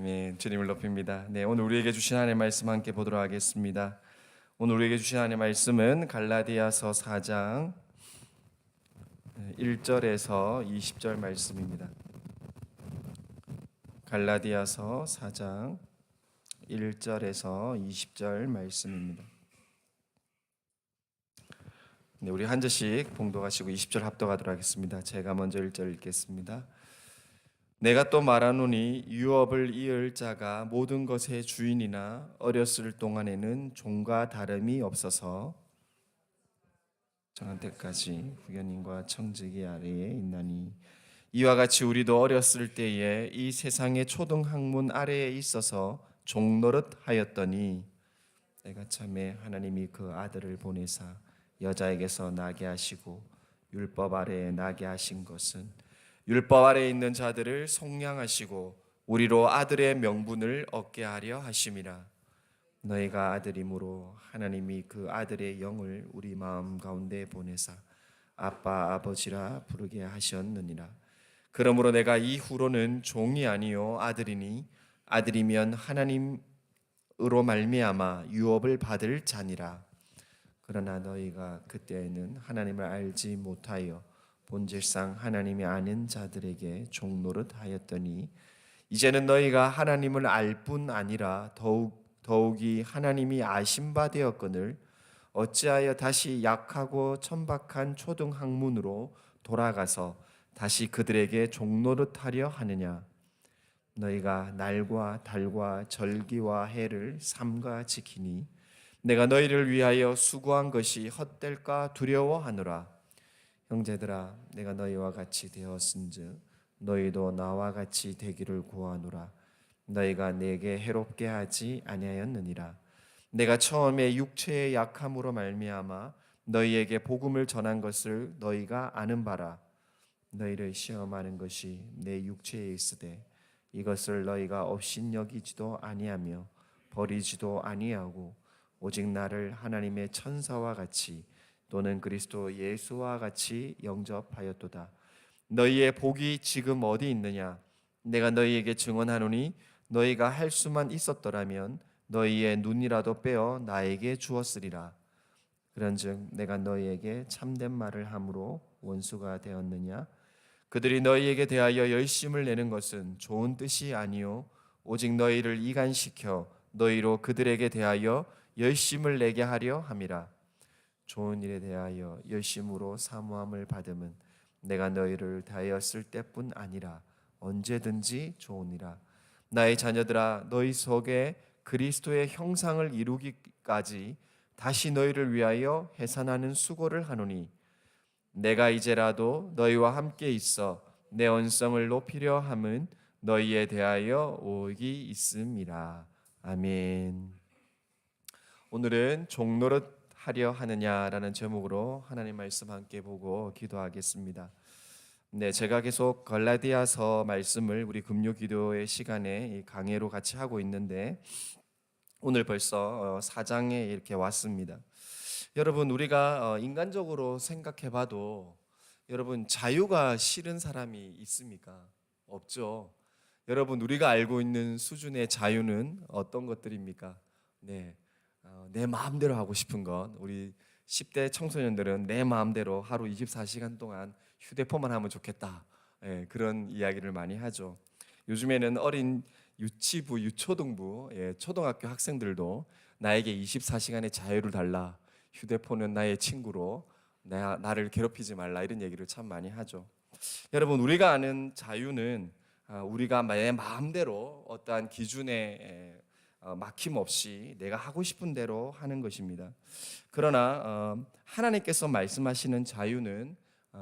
아멘. 주님을 높입니다. 네, 오늘 우리에게 주신 하나님의 말씀 함께 보도록 하겠습니다. 오늘 우리에게 주신 하나님의 말씀은 갈라디아서 4장 1절에서 20절 말씀입니다. 갈라디아서 4장 1절에서 20절 말씀입니다. 네, 우리 한 절씩 봉독하시고 20절 합독하도록 하겠습니다. 제가 먼저 1절 읽겠습니다. 내가 또 말하노니 유업을 이을 자가 모든 것의 주인이나 어렸을 동안에는 종과 다름이 없어서 정한 때까지 후견인과 청지기 아래에 있나니 이와 같이 우리도 어렸을 때에 이 세상의 초등 학문 아래에 있어서 종노릇 하였더니 내가 참에 하나님이 그 아들을 보내사 여자에게서 나게 하시고 율법 아래에 나게 하신 것은 율법 아래에 있는 자들을 속량하시고 우리로 아들의 명분을 얻게 하려 하심이라. 너희가 아들이므로 하나님이 그 아들의 영을 우리 마음 가운데 보내사 아빠 아버지라 부르게 하셨느니라. 그러므로 내가 이후로는 종이 아니요 아들이니 아들이면 하나님으로 말미암아 유업을 받을 자니라. 그러나 너희가 그때에는 하나님을 알지 못하여 본질상 하나님이 아는 자들에게 종노릇 하였더니 이제는 너희가 하나님을 알 뿐 아니라 더욱이 하나님이 아신 바 되었거늘 어찌하여 다시 약하고 천박한 초등 학문으로 돌아가서 다시 그들에게 종노릇 하려 하느냐. 너희가 날과 달과 절기와 해를 삼가 지키니 내가 너희를 위하여 수고한 것이 헛될까 두려워하노라. 형제들아, 내가 너희와 같이 되었은즉 너희도 나와 같이 되기를 구하노라. 너희가 내게 해롭게 하지 아니하였느니라. 내가 처음에 육체의 약함으로 말미암아 너희에게 복음을 전한 것을 너희가 아는 바라. 너희를 시험하는 것이 내 육체에 있으되 이것을 너희가 업신여기지도 아니하며 버리지도 아니하고 오직 나를 하나님의 천사와 같이 또는 그리스도 예수와 같이 영접하였도다. 너희의 복이 지금 어디 있느냐? 내가 너희에게 증언하노니 너희가 할 수만 있었더라면 너희의 눈이라도 빼어 나에게 주었으리라. 그런즉 내가 너희에게 참된 말을 함으로 원수가 되었느냐? 그들이 너희에게 대하여 열심을 내는 것은 좋은 뜻이 아니요 오직 너희를 이간시켜 너희로 그들에게 대하여 열심을 내게 하려 함이라. 좋은 일에 대하여 열심으로 사모함을 받음은 내가 너희를 대하였을 때뿐 아니라 언제든지 좋으니라. 나의 자녀들아, 너희 속에 그리스도의 형상을 이루기까지 다시 너희를 위하여 해산하는 수고를 하노니 내가 이제라도 너희와 함께 있어 내 언성을 높이려 함은 너희에 대하여 오익이 있음이라. 아멘. 오늘은 종노릇 하려 하느냐라는 제목으로 하나님 말씀 함께 보고 기도하겠습니다. 네, 제가 계속 갈라디아서 말씀을 우리 금요 기도의 시간에 강해로 같이 하고 있는데 오늘 벌써 4장에 이렇게 왔습니다. 여러분, 우리가 인간적으로 생각해봐도 여러분 자유가 싫은 사람이 있습니까? 없죠. 여러분, 우리가 알고 있는 수준의 자유는 어떤 것들입니까? 네. 내 마음대로 하고 싶은 것. 우리 10대 청소년들은 내 마음대로 하루 24시간 동안 휴대폰만 하면 좋겠다. 그런 이야기를 많이 하죠. 요즘에는 어린 유치부, 유초등부, 초등학교 학생들도 나에게 24시간의 자유를 달라. 휴대폰은 나의 친구로 나를 괴롭히지 말라. 이런 얘기를 참 많이 하죠. 여러분, 우리가 아는 자유는 우리가 내 마음대로 어떠한 기준에 막힘없이 내가 하고 싶은 대로 하는 것입니다. 그러나 하나님께서 말씀하시는 자유는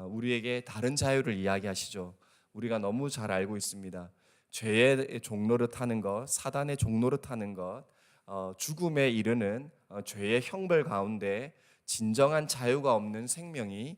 우리에게 다른 자유를 이야기하시죠. 우리가 너무 잘 알고 있습니다. 죄의 종노릇하는 것, 사단의 종노릇하는 것, 죽음에 이르는 죄의 형벌 가운데 진정한 자유가 없는 생명이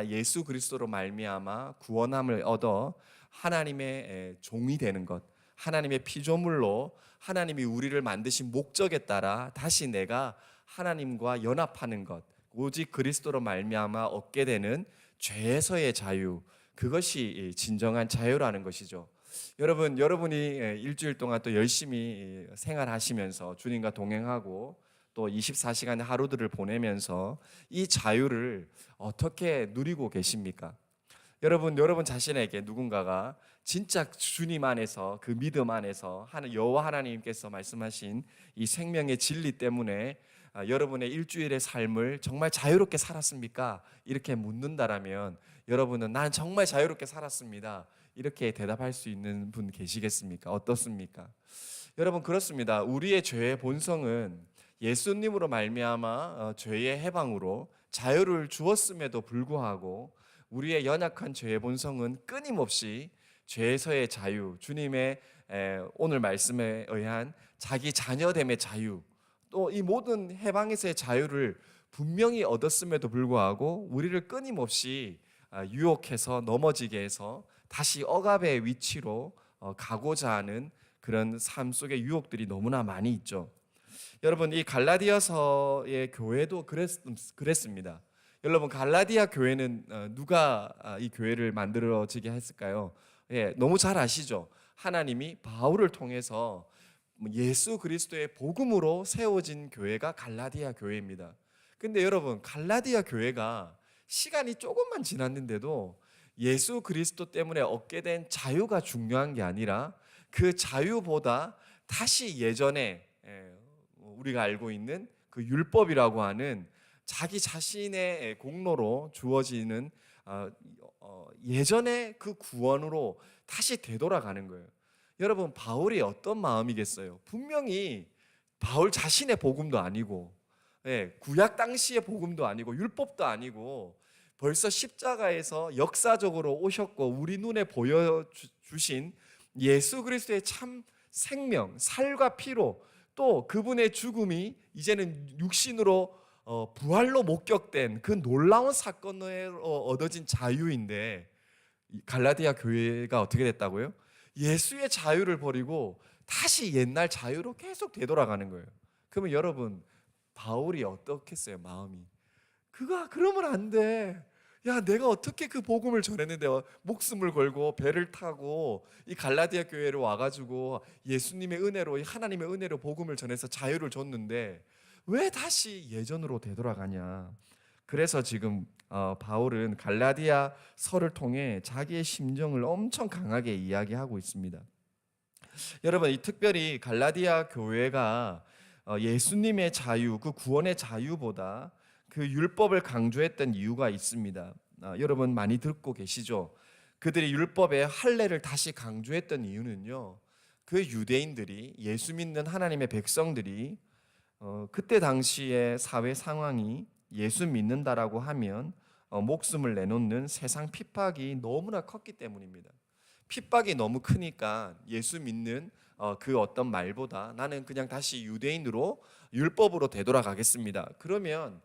예수 그리스도로 말미암아 구원함을 얻어 하나님의 종이 되는 것, 하나님의 피조물로 하나님이 우리를 만드신 목적에 따라 다시 내가 하나님과 연합하는 것, 오직 그리스도로 말미암아 얻게 되는 죄에서의 자유, 그것이 진정한 자유라는 것이죠. 여러분이 일주일 동안 또 열심히 생활하시면서 주님과 동행하고 또 24시간의 하루들을 보내면서 이 자유를 어떻게 누리고 계십니까? 여러분 자신에게 누군가가 진짜 주님 안에서 그 믿음 안에서 여호와 하나님께서 말씀하신 이 생명의 진리 때문에 여러분의 일주일의 삶을 정말 자유롭게 살았습니까? 이렇게 묻는다라면 여러분은 난 정말 자유롭게 살았습니다. 이렇게 대답할 수 있는 분 계시겠습니까? 어떻습니까? 여러분 그렇습니다. 우리의 죄의 본성은 예수님으로 말미암아 죄의 해방으로 자유를 주었음에도 불구하고 우리의 연약한 죄의 본성은 끊임없이 죄에서의 자유, 주님의 오늘 말씀에 의한 자기 자녀됨의 자유, 또 이 모든 해방에서의 자유를 분명히 얻었음에도 불구하고 우리를 끊임없이 유혹해서 넘어지게 해서 다시 억압의 위치로 가고자 하는 그런 삶 속의 유혹들이 너무나 많이 있죠. 여러분 이 갈라디아서의 교회도 그랬습니다. 여러분 갈라디아 교회는 누가 이 교회를 만들어지게 했을까요? 예, 너무 잘 아시죠? 하나님이 바울을 통해서 예수 그리스도의 복음으로 세워진 교회가 갈라디아 교회입니다. 근데 여러분 갈라디아 교회가 시간이 조금만 지났는데도 예수 그리스도 때문에 얻게 된 자유가 중요한 게 아니라 그 자유보다 다시 예전에 우리가 알고 있는 그 율법이라고 하는 자기 자신의 공로로 주어지는 예전의 그 구원으로 다시 되돌아가는 거예요. 여러분 바울이 어떤 마음이겠어요? 분명히 바울 자신의 복음도 아니고 구약 당시의 복음도 아니고 율법도 아니고 벌써 십자가에서 역사적으로 오셨고 우리 눈에 보여주신 예수 그리스도의 참 생명, 살과 피로 또 그분의 죽음이 이제는 육신으로 부활로 목격된 그 놀라운 사건으로 얻어진 자유인데 갈라디아 교회가 어떻게 됐다고요? 예수의 자유를 버리고 다시 옛날 자유로 계속 되돌아가는 거예요. 그러면 여러분 바울이 어떻겠어요? 마음이 그러면 안 돼. 야, 내가 어떻게 그 복음을 전했는데 목숨을 걸고 배를 타고 이 갈라디아 교회로 와가지고 예수님의 은혜로 하나님의 은혜로 복음을 전해서 자유를 줬는데 왜 다시 예전으로 되돌아가냐? 그래서 지금 바울은 갈라디아서를 통해 자기의 심정을 엄청 강하게 이야기하고 있습니다. 여러분, 이 특별히 갈라디아 교회가 예수님의 자유, 그 구원의 자유보다 그 율법을 강조했던 이유가 있습니다. 여러분 많이 듣고 계시죠? 그들이 율법의 할례를 다시 강조했던 이유는요. 그 유대인들이 예수 믿는 하나님의 백성들이 그때 당시의 사회 상황이 예수 믿는다라고 하면 목숨을 내놓는 세상 핍박이 너무나 컸기 때문입니다. 핍박이 너무 크니까 예수 믿는 그 어떤 말보다 나는 그냥 다시 유대인으로 율법으로 되돌아가겠습니다. 그러면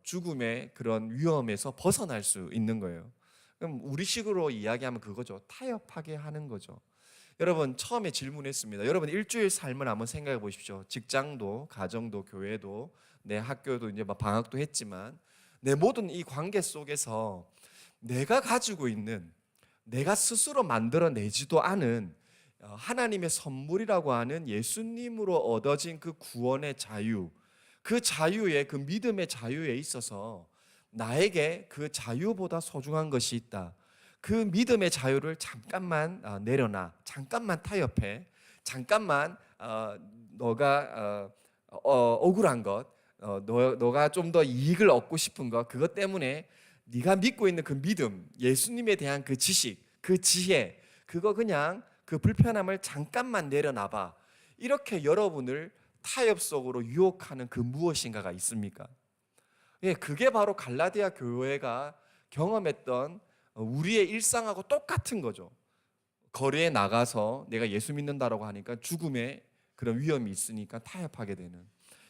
죽음의 그런 위험에서 벗어날 수 있는 거예요. 그럼 우리식으로 이야기하면 그거죠. 타협하게 하는 거죠. 여러분 처음에 질문했습니다. 여러분 일주일 삶을 한번 생각해 보십시오. 직장도, 가정도, 교회도, 내 학교도 이제 방학도 했지만 내 모든 이 관계 속에서 내가 가지고 있는 내가 스스로 만들어내지도 않은 하나님의 선물이라고 하는 예수님으로 얻어진 그 구원의 자유, 그 자유에 그 믿음의 자유에 있어서 나에게 그 자유보다 소중한 것이 있다. 그 믿음의 자유를 잠깐만 내려놔. 잠깐만 타협해. 잠깐만 너가 억울한 것, 너가 좀 더 이익을 얻고 싶은 것, 그것 때문에 네가 믿고 있는 그 믿음, 예수님에 대한 그 지식, 그 지혜, 그거 그냥 그 불편함을 잠깐만 내려놔봐. 이렇게 여러분을 타협 속으로 유혹하는 그 무엇인가가 있습니까? 예, 그게 바로 갈라디아 교회가 경험했던 우리의 일상하고 똑같은 거죠. 거리에 나가서 내가 예수 믿는다라고 하니까 죽음의 그런 위험이 있으니까 타협하게 되는.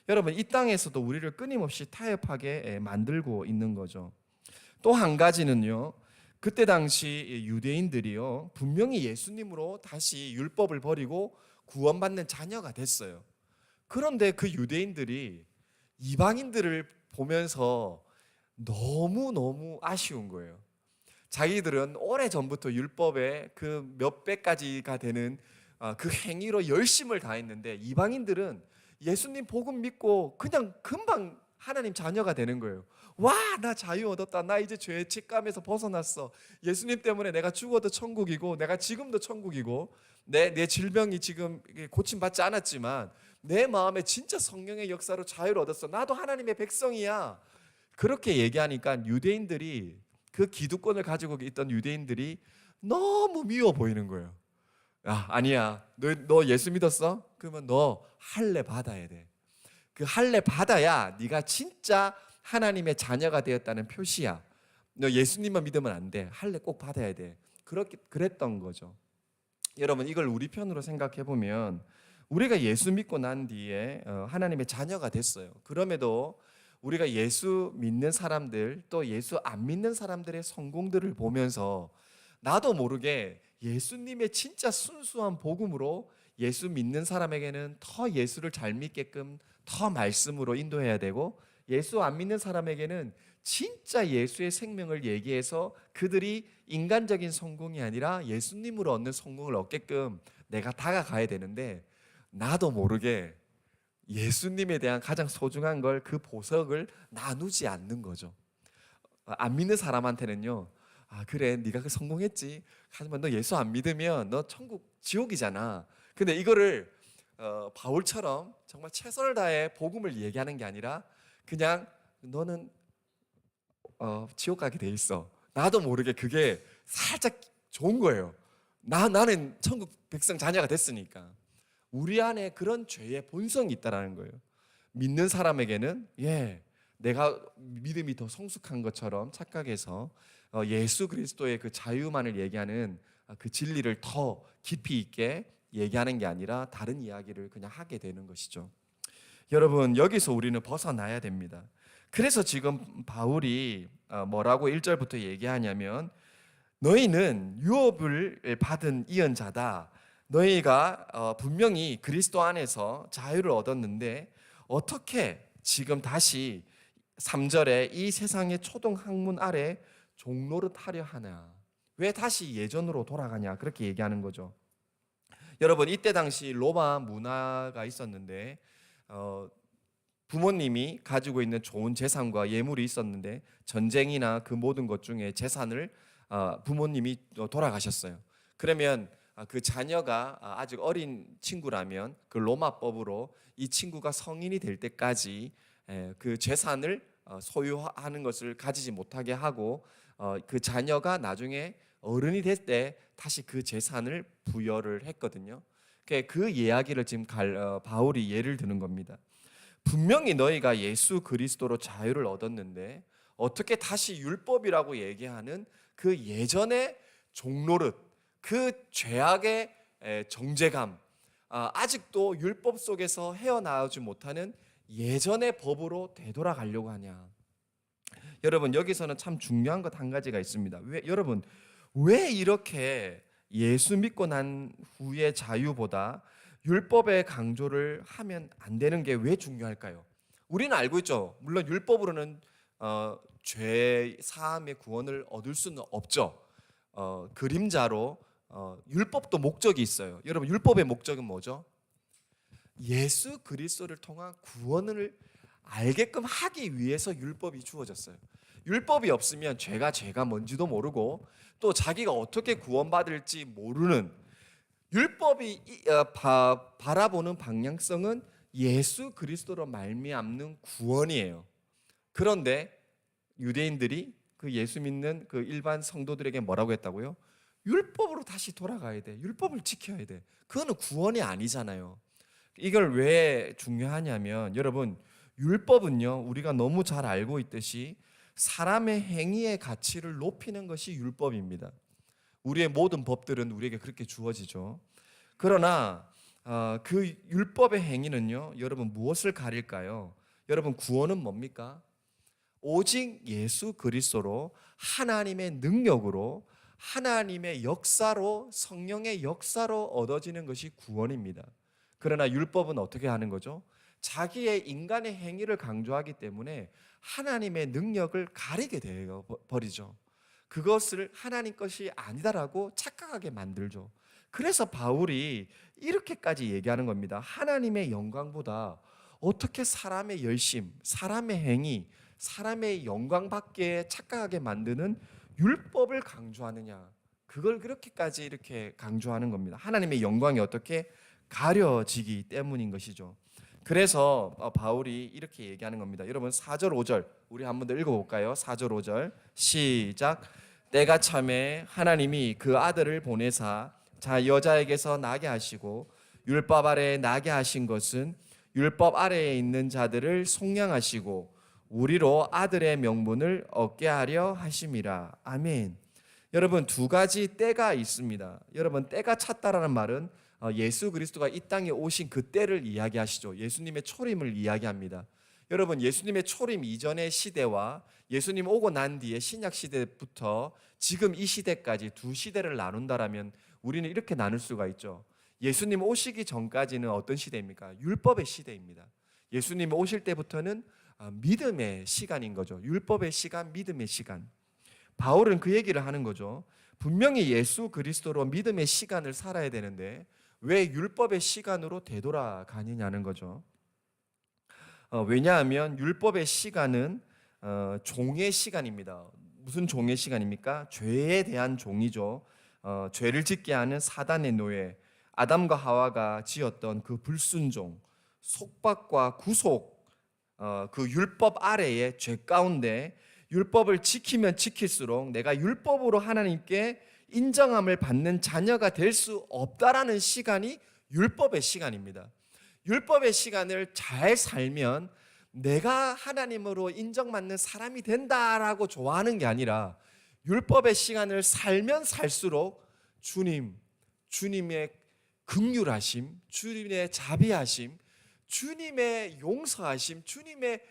여러분 이 땅에서도 우리를 끊임없이 타협하게 만들고 있는 거죠. 또 한 가지는요. 그때 당시 유대인들이요. 분명히 예수님으로 다시 율법을 버리고 구원받는 자녀가 됐어요. 그런데 그 유대인들이 이방인들을 보면서 너무너무 아쉬운 거예요. 자기들은 오래 전부터 율법의 그 몇 배까지가 되는 그 행위로 열심을 다했는데, 이방인들은 예수님 복음 믿고 그냥 금방 하나님 자녀가 되는 거예요. 와, 나 자유 얻었다. 나 이제 죄의 직감에서 벗어났어. 예수님 때문에 내가 죽어도 천국이고 내가 지금도 천국이고 내 질병이 지금 고침받지 않았지만 내 마음에 진짜 성령의 역사로 자유를 얻었어. 나도 하나님의 백성이야. 그렇게 얘기하니까 유대인들이, 그 기득권을 가지고 있던 유대인들이 너무 미워 보이는 거예요. 야, 아니야. 너 예수 믿었어? 그러면 너 할례 받아야 돼. 그 할례 받아야 네가 진짜 하나님의 자녀가 되었다는 표시야. 너 예수님만 믿으면 안 돼. 할례 꼭 받아야 돼. 그랬던 거죠. 여러분, 이걸 우리 편으로 생각해 보면 우리가 예수 믿고 난 뒤에 하나님의 자녀가 됐어요. 그럼에도 우리가 예수 믿는 사람들, 또 예수 안 믿는 사람들의 성공들을 보면서 나도 모르게 예수님의 진짜 순수한 복음으로 예수 믿는 사람에게는 더 예수를 잘 믿게끔 더 말씀으로 인도해야 되고, 예수 안 믿는 사람에게는 진짜 예수의 생명을 얘기해서 그들이 인간적인 성공이 아니라 예수님으로 얻는 성공을 얻게끔 내가 다가가야 되는데, 나도 모르게 예수님에 대한 가장 소중한 걸, 그 보석을 나누지 않는 거죠. 안 믿는 사람한테는요, 그래, 네가 그 성공했지. 하지만 너 예수 안 믿으면 너 천국 지옥이잖아. 근데 이거를 바울처럼 정말 최선을 다해 복음을 얘기하는 게 아니라 그냥 너는 지옥 가게 돼 있어. 나도 모르게 그게 살짝 좋은 거예요. 나는 천국 백성 자녀가 됐으니까. 우리 안에 그런 죄의 본성이 있다라는 거예요. 믿는 사람에게는 내가 믿음이 더 성숙한 것처럼 착각해서 예수 그리스도의 그 자유만을 얘기하는 그 진리를 더 깊이 있게 얘기하는 게 아니라 다른 이야기를 그냥 하게 되는 것이죠. 여러분, 여기서 우리는 벗어나야 됩니다. 그래서 지금 바울이 뭐라고 1절부터 얘기하냐면, 너희는 유업을 받은 이언자다. 너희가 분명히 그리스도 안에서 자유를 얻었는데 어떻게 지금 다시 3절에 이 세상의 초동 학문 아래 종노릇하려 하나? 왜 다시 예전으로 돌아가냐? 그렇게 얘기하는 거죠. 여러분, 이때 당시 로마 문화가 있었는데 부모님이 가지고 있는 좋은 재산과 예물이 있었는데, 전쟁이나 그 모든 것 중에 재산을 부모님이 돌아가셨어요. 그러면 그 자녀가 아직 어린 친구라면 그 로마법으로 이 친구가 성인이 될 때까지 그 재산을 소유하는 것을 가지지 못하게 하고, 그 자녀가 나중에 어른이 될 때 다시 그 재산을 부여를 했거든요. 그 이야기를 지금 바울이 예를 드는 겁니다. 분명히 너희가 예수 그리스도로 자유를 얻었는데 어떻게 다시 율법이라고 얘기하는 그 예전의 종노릇, 그 죄악의 정죄감, 아직도 율법 속에서 헤어나오지 못하는 예전의 법으로 되돌아가려고 하냐? 여러분, 여기서는 참 중요한 것 한 가지가 있습니다. 여러분, 왜 이렇게 예수 믿고 난 후의 자유보다 율법의 강조를 하면 안 되는 게 왜 중요할까요? 우리는 알고 있죠. 물론 율법으로는 죄 사함의 구원을 얻을 수는 없죠. 그림자로 율법도 목적이 있어요. 여러분, 율법의 목적은 뭐죠? 예수 그리스도를 통한 구원을 알게끔 하기 위해서 율법이 주어졌어요. 율법이 없으면 죄가 뭔지도 모르고 또 자기가 어떻게 구원받을지 모르는, 율법이 바라보는 방향성은 예수 그리스도로 말미암는 구원이에요. 그런데 유대인들이 그 예수 믿는 그 일반 성도들에게 뭐라고 했다고요? 율법으로 다시 돌아가야 돼. 율법을 지켜야 돼. 그거는 구원이 아니잖아요. 이걸 왜 중요하냐면, 여러분, 율법은요, 우리가 너무 잘 알고 있듯이 사람의 행위의 가치를 높이는 것이 율법입니다. 우리의 모든 법들은 우리에게 그렇게 주어지죠. 그러나 그 율법의 행위는요, 여러분 무엇을 가릴까요? 여러분, 구원은 뭡니까? 오직 예수 그리스도로, 하나님의 능력으로, 하나님의 역사로, 성령의 역사로 얻어지는 것이 구원입니다. 그러나 율법은 어떻게 하는 거죠? 자기의 인간의 행위를 강조하기 때문에 하나님의 능력을 가리게 되어 버리죠. 그것을 하나님 것이 아니다라고 착각하게 만들죠. 그래서 바울이 이렇게까지 얘기하는 겁니다. 하나님의 영광보다 어떻게 사람의 열심, 사람의 행위, 사람의 영광밖에 착각하게 만드는 율법을 강조하느냐. 그걸 그렇게까지 이렇게 강조하는 겁니다. 하나님의 영광이 어떻게 가려지기 때문인 것이죠. 그래서 바울이 이렇게 얘기하는 겁니다. 여러분 4절 5절 우리 한번 더 읽어볼까요? 4절 5절 시작. 때가 참에 하나님이 그 아들을 보내사 자 여자에게서 나게 하시고 율법 아래에 나게 하신 것은 율법 아래에 있는 자들을 속량하시고 우리로 아들의 명분을 얻게 하려 하심이라. 아멘. 여러분 두 가지 때가 있습니다. 여러분 때가 찼다라는 말은 예수 그리스도가 이 땅에 오신 그 때를 이야기하시죠. 예수님의 초림을 이야기합니다. 여러분 예수님의 초림 이전의 시대와 예수님 오고 난 뒤에 신약 시대부터 지금 이 시대까지 두 시대를 나눈다라면 우리는 이렇게 나눌 수가 있죠. 예수님 오시기 전까지는 어떤 시대입니까? 율법의 시대입니다. 예수님 오실 때부터는 믿음의 시간인 거죠. 율법의 시간, 믿음의 시간. 바울은 그 얘기를 하는 거죠. 분명히 예수 그리스도로 믿음의 시간을 살아야 되는데 왜 율법의 시간으로 되돌아가느냐는 거죠. 왜냐하면 율법의 시간은 종의 시간입니다. 무슨 종의 시간입니까? 죄에 대한 종이죠. 죄를 짓게 하는 사단의 노예, 아담과 하와가 지었던 그 불순종, 속박과 구속, 그 율법 아래의 죄 가운데 율법을 지키면 지킬수록 내가 율법으로 하나님께 인정함을 받는 자녀가 될 수 없다라는 시간이 율법의 시간입니다. 율법의 시간을 잘 살면 내가 하나님으로 인정받는 사람이 된다라고 좋아하는 게 아니라 율법의 시간을 살면 살수록 주님의 긍휼하심, 주님의 자비하심, 주님의 용서하심, 주님의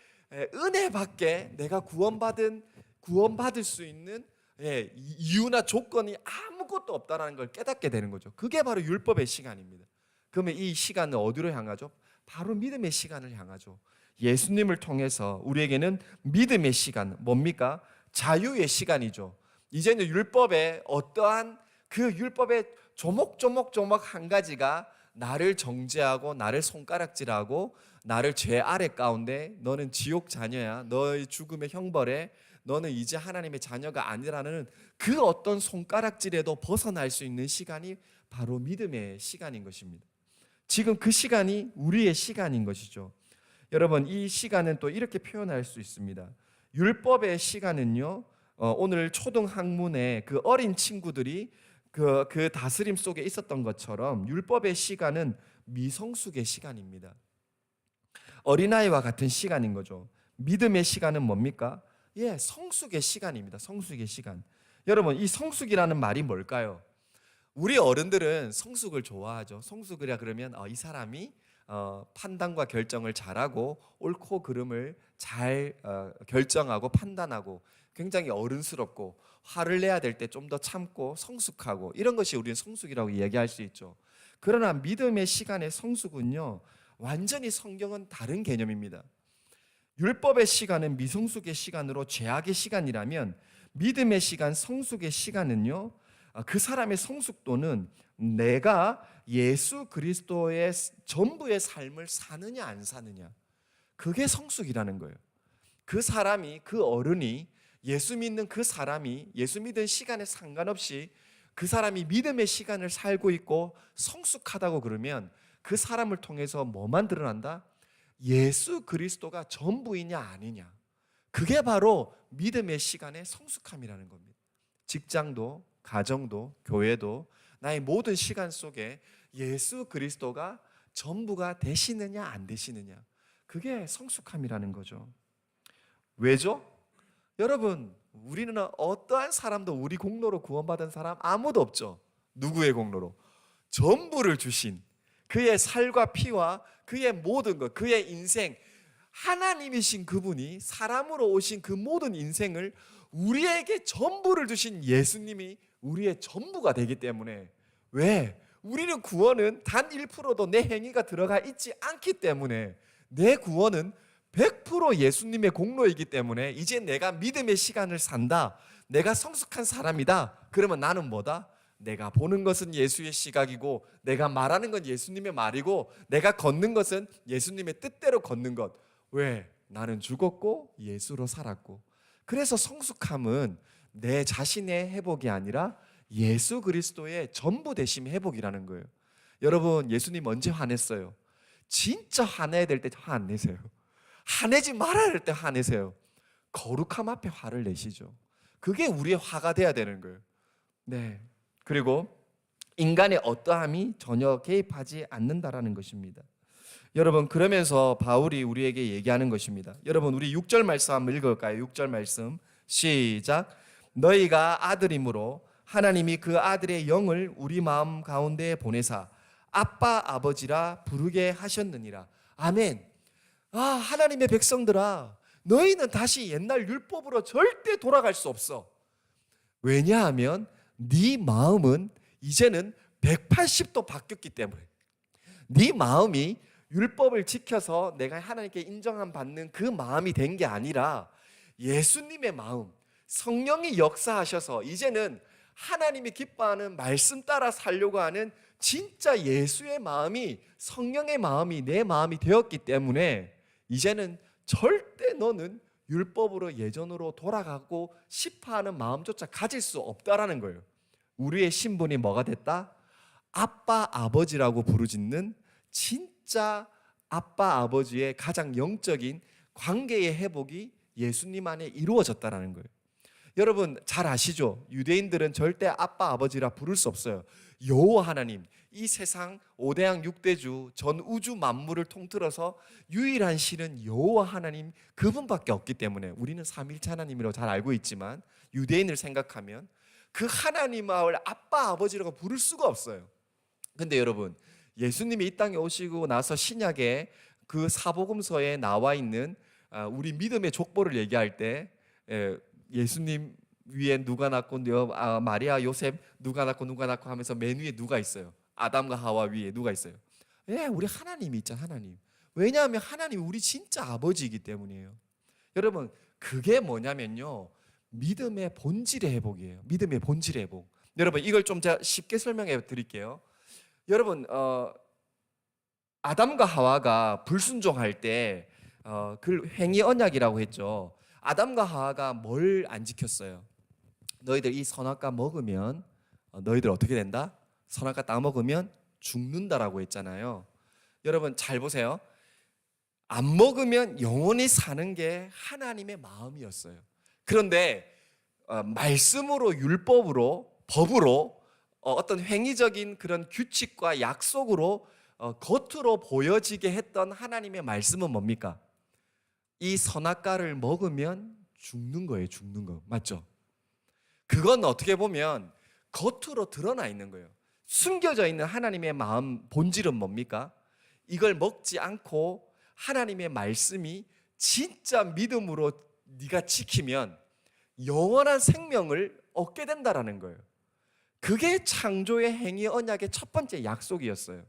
은혜밖에 내가 구원받을 수 있는 이유나 조건이 아무것도 없다는 걸 깨닫게 되는 거죠. 그게 바로 율법의 시간입니다. 그러면 이 시간은 어디로 향하죠? 바로 믿음의 시간을 향하죠. 예수님을 통해서 우리에게는 믿음의 시간, 뭡니까? 자유의 시간이죠. 이제는 율법의 어떠한 그 율법의 조목조목 한 가지가 나를 정죄하고 나를 손가락질하고 나를 죄 아래 가운데 너는 지옥 자녀야, 너의 죽음의 형벌에 너는 이제 하나님의 자녀가 아니라는 그 어떤 손가락질에도 벗어날 수 있는 시간이 바로 믿음의 시간인 것입니다. 지금 그 시간이 우리의 시간인 것이죠. 여러분 이 시간은 또 이렇게 표현할 수 있습니다. 율법의 시간은요, 오늘 초등 학문에 그 어린 친구들이 그 다스림 속에 있었던 것처럼 율법의 시간은 미성숙의 시간입니다. 어린아이와 같은 시간인 거죠. 믿음의 시간은 뭡니까? 성숙의 시간입니다. 성숙의 시간. 여러분 이 성숙이라는 말이 뭘까요? 우리 어른들은 성숙을 좋아하죠. 성숙이라 그러면 이 사람이 판단과 결정을 잘하고 옳고 그름을 잘 결정하고 판단하고 굉장히 어른스럽고 화를 내야 될 때 좀 더 참고 성숙하고 이런 것이 우리는 성숙이라고 이야기할 수 있죠. 그러나 믿음의 시간의 성숙은요, 완전히 성경은 다른 개념입니다. 율법의 시간은 미성숙의 시간으로 죄악의 시간이라면 믿음의 시간, 성숙의 시간은요, 그 사람의 성숙도는 내가 예수 그리스도의 전부의 삶을 사느냐 안 사느냐, 그게 성숙이라는 거예요. 그 사람이, 그 어른이, 예수 믿는 그 사람이 예수 믿은 시간에 상관없이 그 사람이 믿음의 시간을 살고 있고 성숙하다고 그러면 그 사람을 통해서 뭐만 드러난다? 예수 그리스도가 전부이냐 아니냐, 그게 바로 믿음의 시간의 성숙함이라는 겁니다. 직장도, 가정도, 교회도 나의 모든 시간 속에 예수 그리스도가 전부가 되시느냐 안 되시느냐, 그게 성숙함이라는 거죠. 왜죠? 여러분 우리는 어떠한 사람도 우리 공로로 구원받은 사람 아무도 없죠. 누구의 공로로? 전부를 주신 그의 살과 피와 그의 모든 것, 그의 인생, 하나님이신 그분이 사람으로 오신 그 모든 인생을 우리에게 전부를 주신 예수님이 우리의 전부가 되기 때문에, 왜? 우리는 구원은 단 1%도 내 행위가 들어가 있지 않기 때문에 내 구원은 100% 예수님의 공로이기 때문에 이제 내가 믿음의 시간을 산다, 내가 성숙한 사람이다. 그러면 나는 뭐다? 내가 보는 것은 예수의 시각이고, 내가 말하는 건 예수님의 말이고, 내가 걷는 것은 예수님의 뜻대로 걷는 것. 왜? 나는 죽었고 예수로 살았고. 그래서 성숙함은 내 자신의 회복이 아니라 예수 그리스도의 전부 되심 회복이라는 거예요. 여러분, 예수님 언제 화냈어요? 진짜 화내야 될 때 화 안 내세요. 화내지 말아야 될 때 화내세요. 거룩함 앞에 화를 내시죠. 그게 우리의 화가 돼야 되는 거예요. 네. 그리고 인간의 어떠함이 전혀 개입하지 않는다라는 것입니다. 여러분, 그러면서 바울이 우리에게 얘기하는 것입니다. 여러분, 우리 6절 말씀 한번 읽을까요? 6절 말씀 시작. 너희가 아들이므로 하나님이 그 아들의 영을 우리 마음 가운데 보내사 아빠 아버지라 부르게 하셨느니라. 아멘. 하나님의 백성들아, 너희는 다시 옛날 율법으로 절대 돌아갈 수 없어. 왜냐하면 네 마음은 이제는 180도 바뀌었기 때문에. 네 마음이 율법을 지켜서 내가 하나님께 인정함 받는 그 마음이 된 게 아니라 예수님의 마음, 성령이 역사하셔서 이제는 하나님이 기뻐하는 말씀 따라 살려고 하는 진짜 예수의 마음이, 성령의 마음이 내 마음이 되었기 때문에 이제는 절대 너는 율법으로 예전으로 돌아가고 싶어하는 마음조차 가질 수 없다라는 거예요. 우리의 신분이 뭐가 됐다? 아빠 아버지라고 부르짖는 진짜 아빠 아버지의 가장 영적인 관계의 회복이 예수님 안에 이루어졌다라는 거예요. 여러분 잘 아시죠? 유대인들은 절대 아빠 아버지라 부를 수 없어요. 여호와 하나님, 이 세상 5대양 6대주 전 우주 만물을 통틀어서 유일한 신은 여호와 하나님 그분밖에 없기 때문에 우리는 삼일체 하나님이라고 잘 알고 있지만 유대인을 생각하면 그 하나님을 아빠 아버지라고 부를 수가 없어요. 근데 여러분, 예수님이 이 땅에 오시고 나서 신약에 그 사복음서에 나와 있는 우리 믿음의 족보를 얘기할 때 예수님 위에 누가 낳고 마리아 요셉 누가 낳고 하면서 맨 위에 누가 있어요? 아담과 하와 위에 누가 있어요? 우리 하나님이 있잖아. 하나님. 왜냐하면 하나님이 우리 진짜 아버지이기 때문이에요. 여러분, 그게 뭐냐면요, 믿음의 본질의 회복이에요. 믿음의 본질의 회복. 여러분, 이걸 좀 제가 쉽게 설명해 드릴게요. 여러분, 아담과 하와가 불순종할 때 그 행위 언약이라고 했죠. 아담과 하와가 뭘 안 지켰어요? 너희들 이 선악과 먹으면 너희들 어떻게 된다? 선악과 따먹으면 죽는다라고 했잖아요. 여러분 잘 보세요. 안 먹으면 영원히 사는 게 하나님의 마음이었어요. 그런데 말씀으로, 율법으로, 법으로 어떤 행위적인 그런 규칙과 약속으로 겉으로 보여지게 했던 하나님의 말씀은 뭡니까? 이 선악과를 먹으면 죽는 거예요. 죽는 거. 맞죠? 그건 어떻게 보면 겉으로 드러나 있는 거예요. 숨겨져 있는 하나님의 마음 본질은 뭡니까? 이걸 먹지 않고 하나님의 말씀이 진짜 믿음으로 네가 지키면 영원한 생명을 얻게 된다라는 거예요. 그게 창조의 행위 언약의 첫 번째 약속이었어요.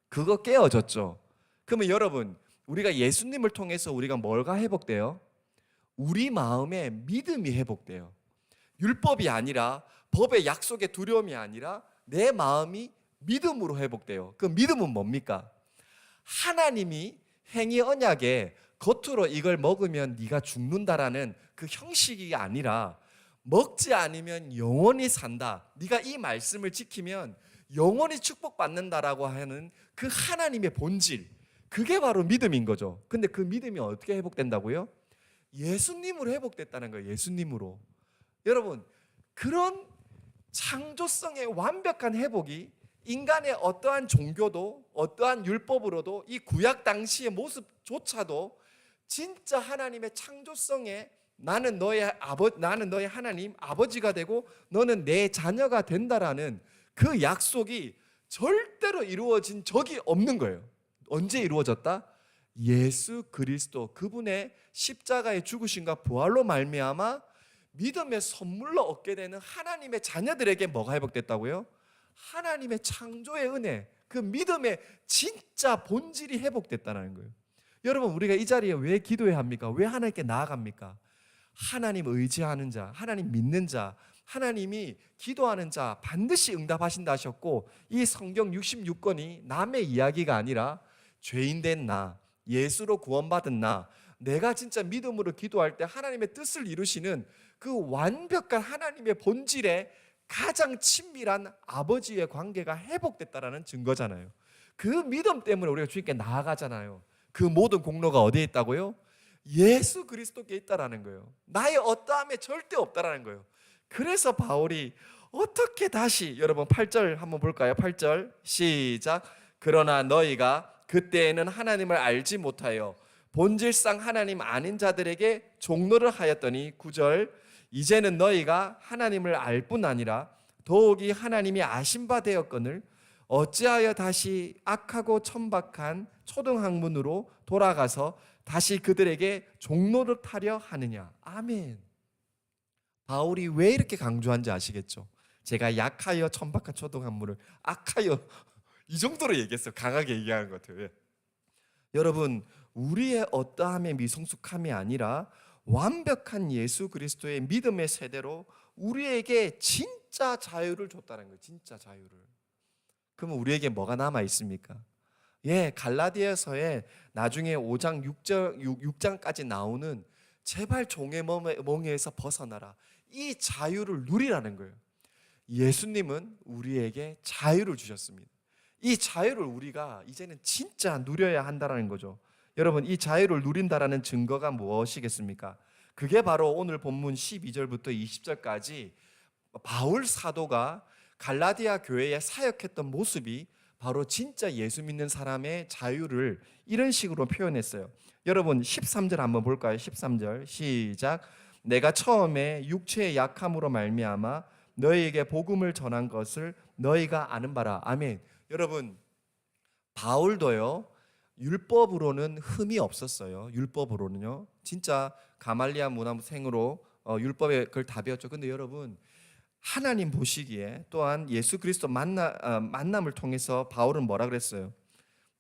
그거 깨어졌죠. 그러면 여러분, 우리가 예수님을 통해서 우리가 뭐가 회복돼요? 우리 마음에 믿음이 회복돼요. 율법이 아니라, 법의 약속의 두려움이 아니라 내 마음이 믿음으로 회복돼요. 그 믿음은 뭡니까? 하나님이 행위 언약에 겉으로 이걸 먹으면 네가 죽는다라는 그 형식이 아니라 먹지 않으면 영원히 산다, 네가 이 말씀을 지키면 영원히 축복받는다라고 하는 그 하나님의 본질, 그게 바로 믿음인 거죠. 근데 그 믿음이 어떻게 회복된다고요? 예수님으로 회복됐다는 거예요. 예수님으로. 여러분, 그런 창조성의 완벽한 회복이 인간의 어떠한 종교도 어떠한 율법으로도 이 구약 당시의 모습조차도 진짜 하나님의 창조성에 나는 너의 하나님 아버지가 되고 너는 내 자녀가 된다라는 그 약속이 절대로 이루어진 적이 없는 거예요. 언제 이루어졌다? 예수 그리스도 그분의 십자가의 죽으심과 부활로 말미암아 믿음의 선물로 얻게 되는 하나님의 자녀들에게 뭐가 회복됐다고요? 하나님의 창조의 은혜, 그 믿음의 진짜 본질이 회복됐다는 거예요. 여러분, 우리가 이 자리에 왜 기도해야 합니까? 왜 하나님께 나아갑니까? 하나님 의지하는 자, 하나님 믿는 자, 하나님이 기도하는 자 반드시 응답하신다 하셨고, 이 성경 66권이 남의 이야기가 아니라 죄인된 나, 예수로 구원받은 나, 내가 진짜 믿음으로 기도할 때 하나님의 뜻을 이루시는 그 완벽한 하나님의 본질에 가장 친밀한 아버지의 관계가 회복됐다라는 증거잖아요. 그 믿음 때문에 우리가 주님께 나아가잖아요. 그 모든 공로가 어디에 있다고요? 예수 그리스도께 있다라는 거예요. 나의 어떠함에 절대 없다라는 거예요. 그래서 바울이 어떻게 다시, 여러분 8절 한번 볼까요? 8절 시작. 그러나 너희가 그때에는 하나님을 알지 못하여 본질상 하나님 아닌 자들에게 종노를 하였더니, 9절 이제는 너희가 하나님을 알 뿐 아니라 더욱이 하나님이 아신 바 되었거늘 어찌하여 다시 악하고 천박한 초등학문으로 돌아가서 다시 그들에게 종노를 타려 하느냐. 아멘. 바울이 왜 이렇게 강조한지 아시겠죠? 제가 약하여 천박한 초등학문을 악하여 이 정도로 얘기했어요. 강하게 얘기하는 것 같아요. 여러분, 우리의 어떠함의 미성숙함이 아니라 완벽한 예수 그리스도의 믿음의 세대로 우리에게 진짜 자유를 줬다는 거예요. 진짜 자유를. 그러면 우리에게 뭐가 남아 있습니까? 갈라디아서에 나중에 5장 6장까지 나오는 제발 종의 멍에서 벗어나라, 이 자유를 누리라는 거예요. 예수님은 우리에게 자유를 주셨습니다. 이 자유를 우리가 이제는 진짜 누려야 한다는 거죠. 여러분, 이 자유를 누린다라는 증거가 무엇이겠습니까? 그게 바로 오늘 본문 12절부터 20절까지 바울 사도가 갈라디아 교회에 사역했던 모습이 바로 진짜 예수 믿는 사람의 자유를 이런 식으로 표현했어요. 여러분 13절 한번 볼까요? 13절 시작. 내가 처음에 육체의 약함으로 말미암아 너희에게 복음을 전한 것을 너희가 아는 바라. 아멘. 여러분, 바울도요 율법으로는 흠이 없었어요. 율법으로는요 진짜 가말리아 문화생으로 율법에 그걸 다 배웠죠. 근데 여러분, 하나님 보시기에 또한 예수 그리스도 만남을 통해서 바울은 뭐라 그랬어요?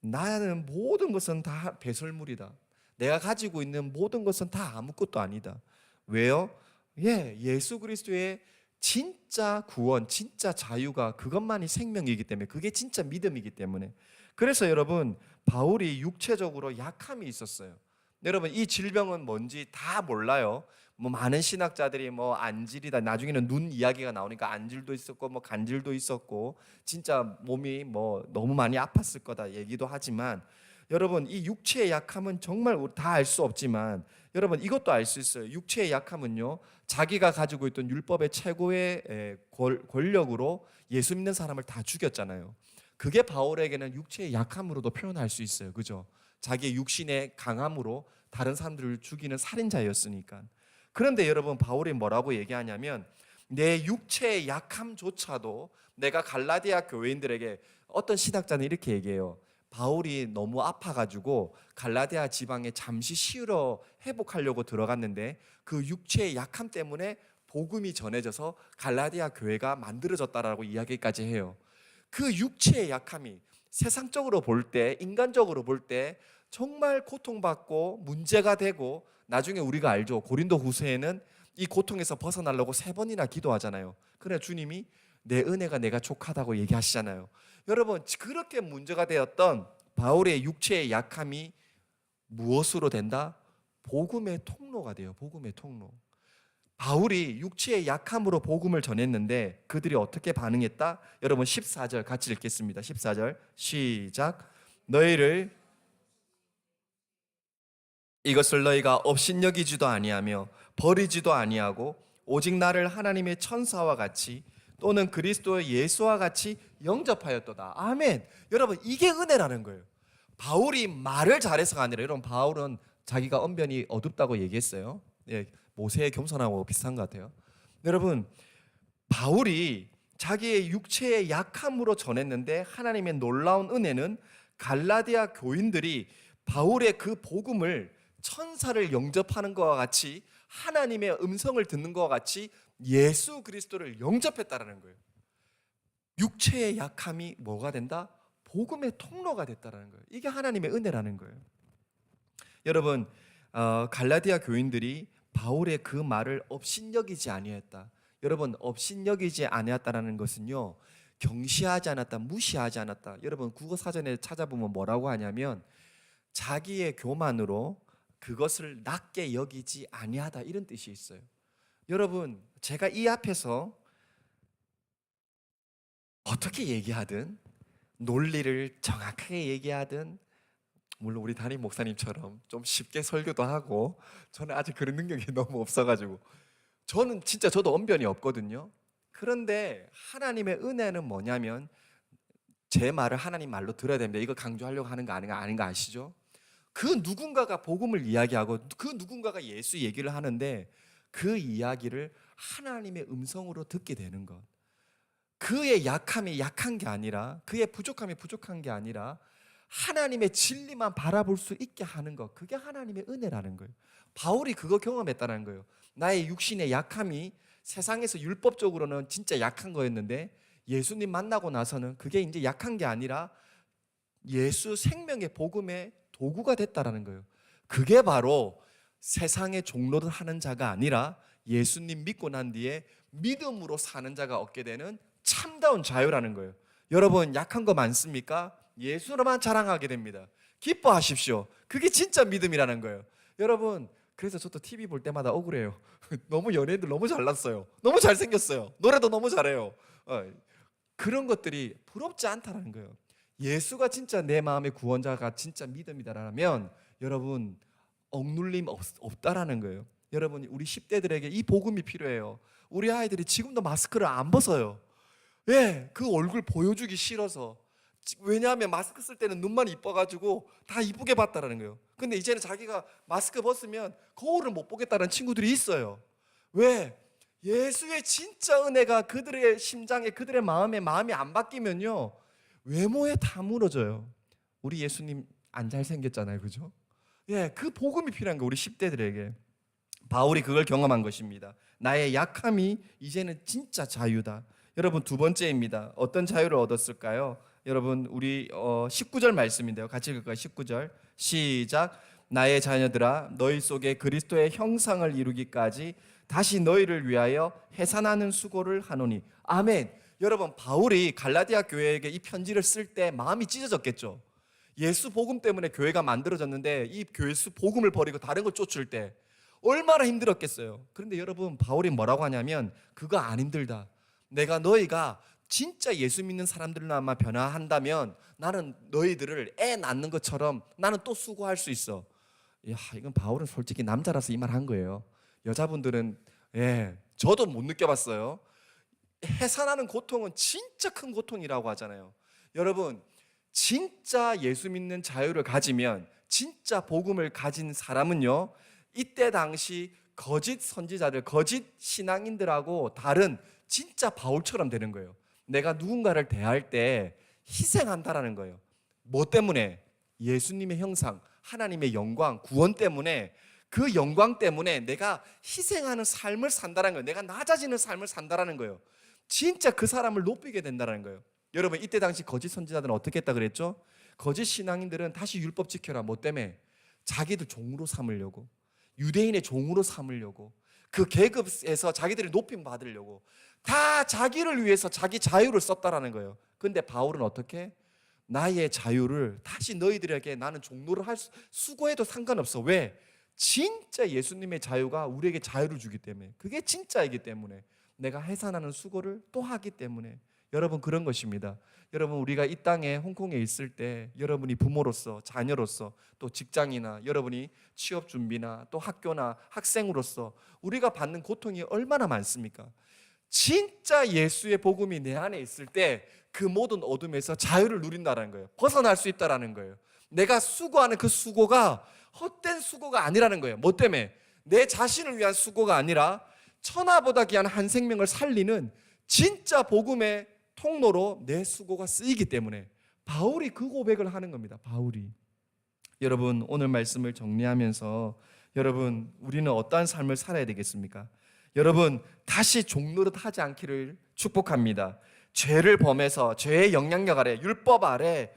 나는 모든 것은 다 배설물이다. 내가 가지고 있는 모든 것은 다 아무것도 아니다. 왜요? 예수 그리스도의 진짜 구원, 진짜 자유가 그것만이 생명이기 때문에, 그게 진짜 믿음이기 때문에. 그래서 여러분, 바울이 육체적으로 약함이 있었어요. 여러분, 이 질병은 뭔지 다 몰라요. 많은 신학자들이 안질이다, 나중에는 눈 이야기가 나오니까 안질도 있었고 간질도 있었고 진짜 몸이 너무 많이 아팠을 거다 얘기도 하지만, 여러분 이 육체의 약함은 정말 다 알 수 없지만 여러분 이것도 알 수 있어요. 육체의 약함은요 자기가 가지고 있던 율법의 최고의 권력으로 예수 믿는 사람을 다 죽였잖아요. 그게 바울에게는 육체의 약함으로도 표현할 수 있어요. 그죠? 자기의 육신의 강함으로 다른 사람들을 죽이는 살인자였으니까. 그런데 여러분, 바울이 뭐라고 얘기하냐면 내 육체의 약함조차도 내가 갈라디아 교회인들에게, 어떤 신학자는 이렇게 얘기해요. 바울이 너무 아파가지고 갈라디아 지방에 잠시 쉬러 회복하려고 들어갔는데 그 육체의 약함 때문에 복음이 전해져서 갈라디아 교회가 만들어졌다라고 이야기까지 해요. 그 육체의 약함이 세상적으로 볼 때, 인간적으로 볼 때 정말 고통받고 문제가 되고, 나중에 우리가 알죠. 고린도 후서에는 이 고통에서 벗어나려고 3번이나 기도하잖아요. 그래 주님이 내 은혜가 내가 족하다고 얘기하시잖아요. 여러분, 그렇게 문제가 되었던 바울의 육체의 약함이 무엇으로 된다? 복음의 통로가 돼요. 복음의 통로. 바울이 육체의 약함으로 복음을 전했는데 그들이 어떻게 반응했다? 여러분 14절 같이 읽겠습니다. 14절 시작. 이것을 너희가 업신여기지도 아니하며 버리지도 아니하고 오직 나를 하나님의 천사와 같이 또는 그리스도 예수와 같이 영접하였도다. 아멘. 여러분, 이게 은혜라는 거예요. 바울이 말을 잘해서가 아니라, 여러분 바울은 자기가 언변이 어둡다고 얘기했어요. 모세의 겸손하고 비슷한 것 같아요. 여러분, 바울이 자기의 육체의 약함으로 전했는데 하나님의 놀라운 은혜는 갈라디아 교인들이 바울의 그 복음을 천사를 영접하는 것과 같이, 하나님의 음성을 듣는 것과 같이 예수 그리스도를 영접했다라는 거예요. 육체의 약함이 뭐가 된다? 복음의 통로가 됐다라는 거예요. 이게 하나님의 은혜라는 거예요. 여러분, 갈라디아 교인들이 바울의 그 말을 업신여기지 아니했다. 여러분, 업신여기지 아니했다라는 것은요, 경시하지 않았다, 무시하지 않았다. 여러분, 국어 사전에 찾아보면 뭐라고 하냐면 자기의 교만으로 그것을 낮게 여기지 아니하다, 이런 뜻이 있어요. 여러분, 제가 이 앞에서 어떻게 얘기하든, 논리를 정확하게 얘기하든, 물론 우리 담임 목사님처럼 좀 쉽게 설교도 하고, 저는 아직 그런 능력이 너무 없어가지고, 저는 진짜 저도 언변이 없거든요. 그런데 하나님의 은혜는 뭐냐면 제 말을 하나님 말로 들어야 됩니다. 이거 강조하려고 하는 거 아닌가 아시죠? 그 누군가가 복음을 이야기하고 그 누군가가 예수 얘기를 하는데 그 이야기를 하나님의 음성으로 듣게 되는 것. 그의 약함이 약한 게 아니라, 그의 부족함이 부족한 게 아니라 하나님의 진리만 바라볼 수 있게 하는 것, 그게 하나님의 은혜라는 거예요. 바울이 그거 경험했다는 거예요. 나의 육신의 약함이 세상에서 율법적으로는 진짜 약한 거였는데 예수님 만나고 나서는 그게 이제 약한 게 아니라 예수 생명의 복음의 도구가 됐다라는 거예요. 그게 바로 세상의 종로를 하는 자가 아니라 예수님 믿고 난 뒤에 믿음으로 사는 자가 얻게 되는 참다운 자유라는 거예요. 여러분, 약한 거 많습니까? 예수로만 자랑하게 됩니다. 기뻐하십시오. 그게 진짜 믿음이라는 거예요. 여러분, 그래서 저도 TV 볼 때마다 억울해요. 너무 연예인들 너무 잘났어요. 너무 잘생겼어요. 노래도 너무 잘해요. 그런 것들이 부럽지 않다라는 거예요. 예수가 진짜 내 마음의 구원자가 진짜 믿음이다라면 여러분, 억눌림 없다라는 거예요. 여러분, 우리 10대들에게 이 복음이 필요해요. 우리 아이들이 지금도 마스크를 안 벗어요. 왜? 그 얼굴 보여주기 싫어서. 왜냐하면 마스크 쓸 때는 눈만 이뻐가지고 다 이쁘게 봤다라는 거예요. 근데 이제는 자기가 마스크 벗으면 거울을 못 보겠다는 친구들이 있어요. 왜? 예수의 진짜 은혜가 그들의 심장에, 그들의 마음이 안 바뀌면요, 외모에 다 무너져요. 우리 예수님 안 잘생겼잖아요, 그죠? 예, 그 복음이 필요한 거, 우리 10대들에게. 바울이 그걸 경험한 것입니다. 나의 약함이 이제는 진짜 자유다. 여러분, 두 번째입니다. 어떤 자유를 얻었을까요? 여러분, 우리 19절 말씀인데요. 같이 읽을까요? 19절 시작. 나의 자녀들아, 너희 속에 그리스도의 형상을 이루기까지 다시 너희를 위하여 해산하는 수고를 하노니. 아멘. 여러분, 바울이 갈라디아 교회에게 이 편지를 쓸 때 마음이 찢어졌겠죠. 예수 복음 때문에 교회가 만들어졌는데 이 예수 복음을 버리고 다른 걸 쫓을 때 얼마나 힘들었겠어요. 그런데 여러분, 바울이 뭐라고 하냐면 그거 안 힘들다. 내가 너희가 진짜 예수 믿는 사람들로만 변화한다면 나는 너희들을 애 낳는 것처럼 나는 또 수고할 수 있어. 야, 이건 바울은 솔직히 남자라서 이 말 한 거예요. 여자분들은 저도 못 느껴봤어요. 해산하는 고통은 진짜 큰 고통이라고 하잖아요. 여러분, 진짜 예수 믿는 자유를 가지면, 진짜 복음을 가진 사람은요, 이때 당시 거짓 선지자들, 거짓 신앙인들하고 다른 진짜 바울처럼 되는 거예요. 내가 누군가를 대할 때 희생한다라는 거예요. 뭐 때문에? 예수님의 형상, 하나님의 영광, 구원 때문에, 그 영광 때문에 내가 희생하는 삶을 산다는 거예요. 내가 낮아지는 삶을 산다는 거예요. 진짜 그 사람을 높이게 된다는 거예요. 여러분, 이때 당시 거짓 선지자들은 어떻게 했다 그랬죠? 거짓 신앙인들은 다시 율법 지켜라. 뭐 때문에? 자기들 종으로 삼으려고, 유대인의 종으로 삼으려고, 그 계급에서 자기들이 높임 받으려고, 다 자기를 위해서 자기 자유를 썼다라는 거예요. 근데 바울은 어떻게? 나의 자유를 다시 너희들에게 나는 종로를 수고해도 상관없어. 왜? 진짜 예수님의 자유가 우리에게 자유를 주기 때문에, 그게 진짜이기 때문에, 내가 해산하는 수고를 또 하기 때문에. 여러분, 그런 것입니다. 여러분, 우리가 이 땅에 홍콩에 있을 때 여러분이 부모로서, 자녀로서, 또 직장이나 여러분이 취업 준비나 또 학교나 학생으로서 우리가 받는 고통이 얼마나 많습니까? 진짜 예수의 복음이 내 안에 있을 때 그 모든 어둠에서 자유를 누린다는 거예요. 벗어날 수 있다는 거예요. 내가 수고하는 그 수고가 헛된 수고가 아니라는 거예요. 뭐 때문에? 내 자신을 위한 수고가 아니라 천하보다 귀한 한 생명을 살리는 진짜 복음의 통로로 내 수고가 쓰이기 때문에 바울이 그 고백을 하는 겁니다. 바울이. 여러분, 오늘 말씀을 정리하면서 여러분, 우리는 어떠한 삶을 살아야 되겠습니까? 여러분, 다시 종노릇 하지 않기를 축복합니다. 죄를 범해서 죄의 영향력 아래, 율법 아래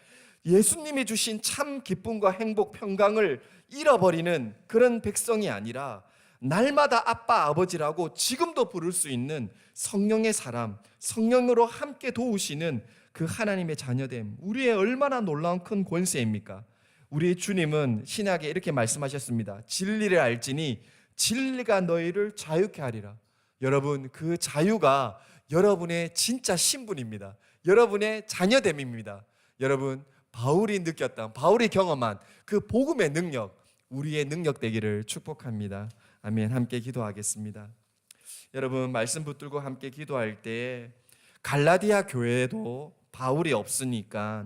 예수님이 주신 참 기쁨과 행복, 평강을 잃어버리는 그런 백성이 아니라 날마다 아빠 아버지라고 지금도 부를 수 있는 성령의 사람, 성령으로 함께 도우시는 그 하나님의 자녀됨, 우리의 얼마나 놀라운 큰 권세입니까? 우리 주님은 신약에 이렇게 말씀하셨습니다. 진리를 알지니 진리가 너희를 자유케 하리라. 여러분, 그 자유가 여러분의 진짜 신분입니다. 여러분의 자녀됨입니다. 여러분, 바울이 느꼈던, 바울이 경험한 그 복음의 능력, 우리의 능력 되기를 축복합니다. 아멘. 함께 기도하겠습니다. 여러분, 말씀 붙들고 함께 기도할 때 갈라디아 교회에도 바울이 없으니까,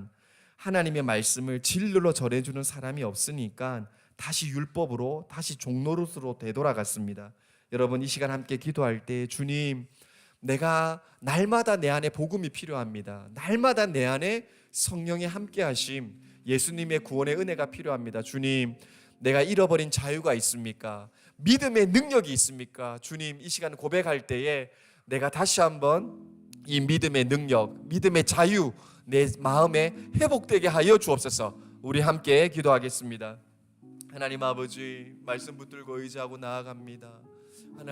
하나님의 말씀을 진리로 전해주는 사람이 없으니까 다시 율법으로, 다시 종노릇으로 되돌아갔습니다. 여러분, 이 시간 함께 기도할 때 주님, 내가 날마다 내 안에 복음이 필요합니다. 날마다 내 안에 성령의 함께하심, 예수님의 구원의 은혜가 필요합니다. 주님, 내가 잃어버린 자유가 있습니까? 믿음의 능력이 있습니까? 주님, 이 시간 고백할 때에 내가 다시 한번 이 믿음의 능력, 믿음의 자유 내 마음에 회복되게 하여 주옵소서. 우리 함께 기도하겠습니다. 하나님 아버지, 말씀 붙들고 의지하고 나아갑니다.